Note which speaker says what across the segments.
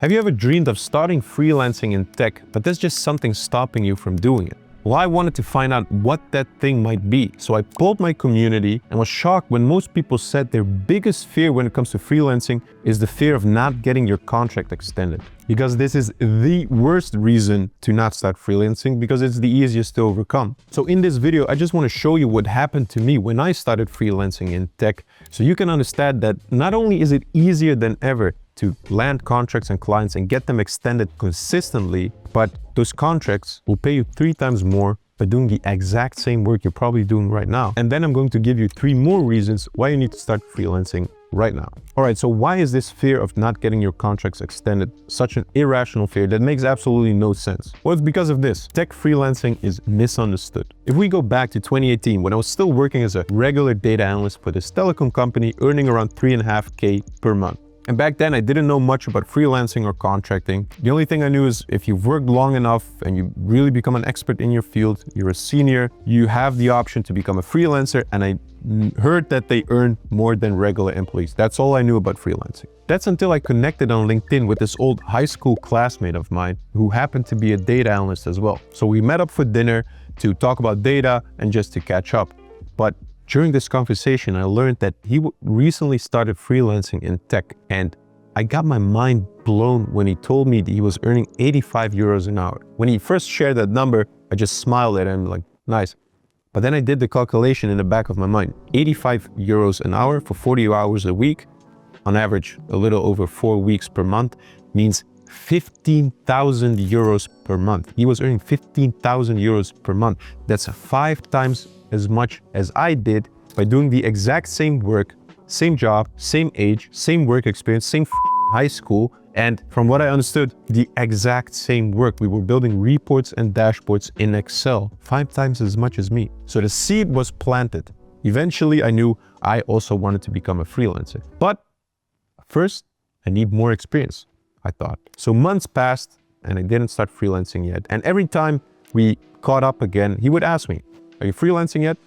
Speaker 1: Have you ever dreamed of starting freelancing in tech, but there's just something stopping you from doing it? Well, I wanted to find out what that thing might be, so I polled my community and was shocked when most people said their biggest fear when it comes to freelancing is the fear of not getting your contract extended. Because this is the worst reason to not start freelancing, because it's the easiest to overcome. So in this video, I just want to show you what happened to me when I started freelancing in tech, so you can understand that not only is it easier than ever to land contracts and clients and get them extended consistently, but those contracts will pay you 3 times more by doing the exact same work you're probably doing right now. And then I'm going to give you 3 more reasons why you need to start freelancing right now. All right, so why is this fear of not getting your contracts extended such an irrational fear that makes absolutely no sense? Well, it's because of this. Tech freelancing is misunderstood. If we go back to 2018, when I was still working as a regular data analyst for this telecom company, earning around 3.5K per month. And back then, I didn't know much about freelancing or contracting. The only thing I knew is if you've worked long enough and you really become an expert in your field, you're a senior, you have the option to become a freelancer. And I heard that they earn more than regular employees. That's all I knew about freelancing. That's until I connected on LinkedIn with this old high school classmate of mine who happened to be a data analyst as well. So we met up for dinner to talk about data and just to catch up. But during this conversation, I learned that he recently started freelancing in tech, and I got my mind blown when he told me that he was earning 85 euros an hour. When he first shared that number, I just smiled at him like, nice. But then I did the calculation in the back of my mind. 85 euros an hour for 40 hours a week, on average a little over 4 weeks per month, means 15,000 euros per month. He was earning 15,000 euros per month. That's 5 times as much as I did by doing the exact same work, same job, same age, same work experience, same high school, and from what I understood, the exact same work. We were building reports and dashboards in Excel, 5 times as much as me. So the seed was planted. Eventually, I knew I also wanted to become a freelancer. But first, I need more experience, I thought. So months passed and I didn't start freelancing yet. And every time we caught up again, he would ask me, are you freelancing yet?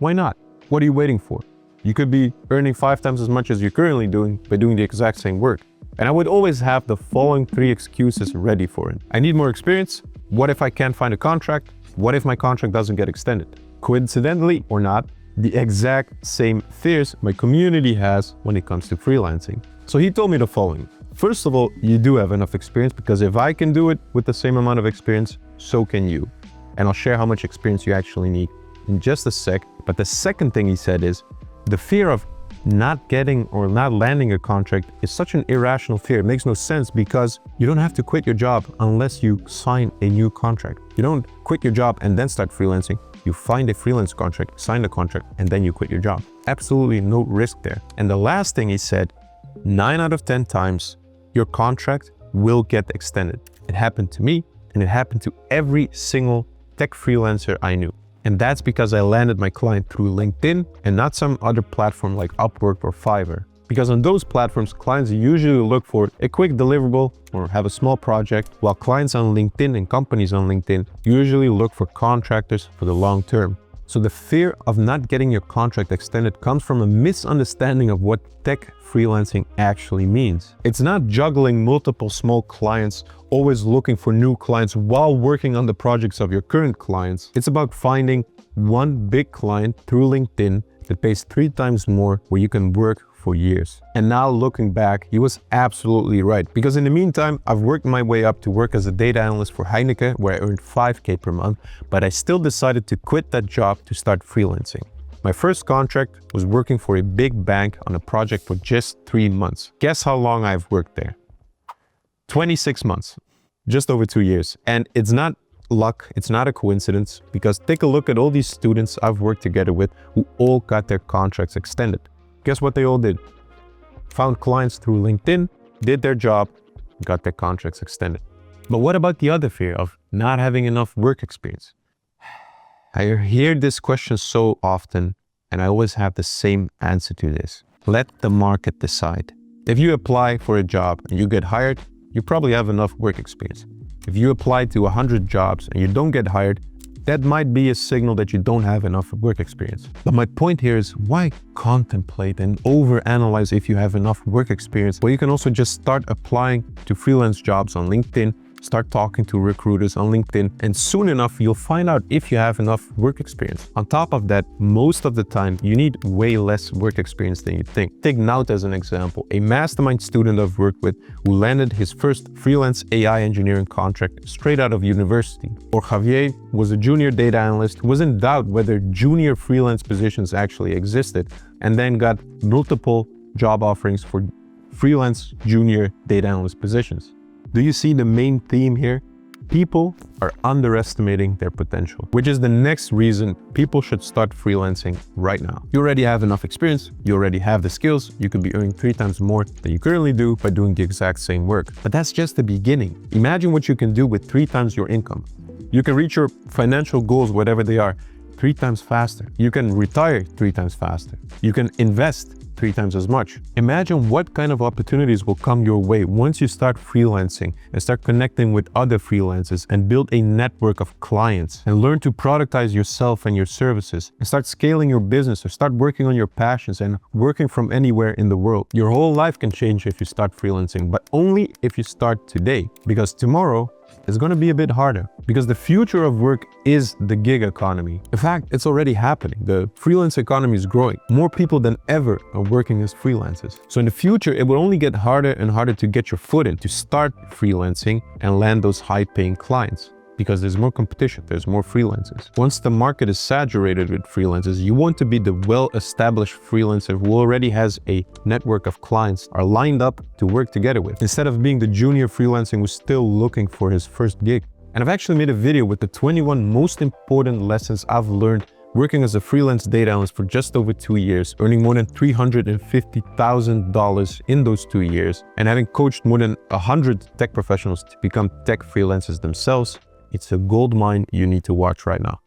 Speaker 1: Why not? What are you waiting for? You could be earning 5 times as much as you're currently doing by doing the exact same work. And I would always have the following 3 excuses ready for it. I need more experience. What if I can't find a contract? What if my contract doesn't get extended? Coincidentally or not, the exact same fears my community has when it comes to freelancing. So he told me the following. First of all, you do have enough experience, because if I can do it with the same amount of experience, so can you. And I'll share how much experience you actually need in just a sec. But the second thing he said is the fear of not getting or not landing a contract is such an irrational fear. It makes no sense, because you don't have to quit your job unless you sign a new contract. You don't quit your job and then start freelancing. You find a freelance contract, sign the contract, and then you quit your job. Absolutely no risk there. And the last thing he said, 9 out of 10 times, your contract will get extended. It happened to me, and it happened to every single tech freelancer I knew. And that's because I landed my client through LinkedIn and not some other platform like Upwork or Fiverr. Because on those platforms, clients usually look for a quick deliverable or have a small project, while clients on LinkedIn and companies on LinkedIn usually look for contractors for the long term. So the fear of not getting your contract extended comes from a misunderstanding of what tech freelancing actually means. It's not juggling multiple small clients, always looking for new clients while working on the projects of your current clients. It's about finding one big client through LinkedIn that pays 3 times more, where you can work for years. And now looking back, he was absolutely right, because in the meantime, I've worked my way up to work as a data analyst for Heineken, where I earned 5K per month, but I still decided to quit that job to start freelancing. My first contract was working for a big bank on a project for just 3 months. Guess how long I've worked there? 26 months, just over 2 years. And it's not luck, it's not a coincidence, because take a look at all these students I've worked together with who all got their contracts extended. Guess what they all did? Found clients through LinkedIn, did their job, got their contracts extended. But what about the other fear of not having enough work experience? I hear this question so often, and I always have the same answer to this. Let the market decide. If you apply for a job and you get hired, you probably have enough work experience. If you apply to 100 jobs and you don't get hired, that might be a signal that you don't have enough work experience. But my point here is, why contemplate and overanalyze if you have enough work experience? Well, you can also just start applying to freelance jobs on LinkedIn, start talking to recruiters on LinkedIn, and soon enough, you'll find out if you have enough work experience. On top of that, most of the time, you need way less work experience than you think. Take Nout as an example, a mastermind student I've worked with who landed his first freelance AI engineering contract straight out of university. Or Javier was a junior data analyst who was in doubt whether junior freelance positions actually existed, and then got multiple job offerings for freelance junior data analyst positions. Do you see the main theme here? People are underestimating their potential, which is the next reason people should start freelancing right now. You already have enough experience, you already have the skills, you could be earning 3 times more than you currently do by doing the exact same work. But that's just the beginning. Imagine what you can do with 3 times your income. You can reach your financial goals, whatever they are, 3 times faster. You can retire 3 times faster. You can invest 3 times as much. Imagine what kind of opportunities will come your way once you start freelancing and start connecting with other freelancers and build a network of clients and learn to productize yourself and your services and start scaling your business or start working on your passions and working from anywhere in the world. Your whole life can change if you start freelancing, but only if you start today, because tomorrow is going to be a bit harder, because the future of work is the gig economy. In fact, it's already happening. The freelance economy is growing. More people than ever are working as freelancers. So in the future, it will only get harder and harder to get your foot in, to start freelancing and land those high-paying clients, because there's more competition, there's more freelancers. Once the market is saturated with freelancers, you want to be the well-established freelancer who already has a network of clients are lined up to work together with, instead of being the junior freelancer who's still looking for his first gig. And I've actually made a video with the 21 most important lessons I've learned working as a freelance data analyst for just over 2 years, earning more than $350,000 in those 2 years, and having coached more than 100 tech professionals to become tech freelancers themselves. It's a gold mine you need to watch right now.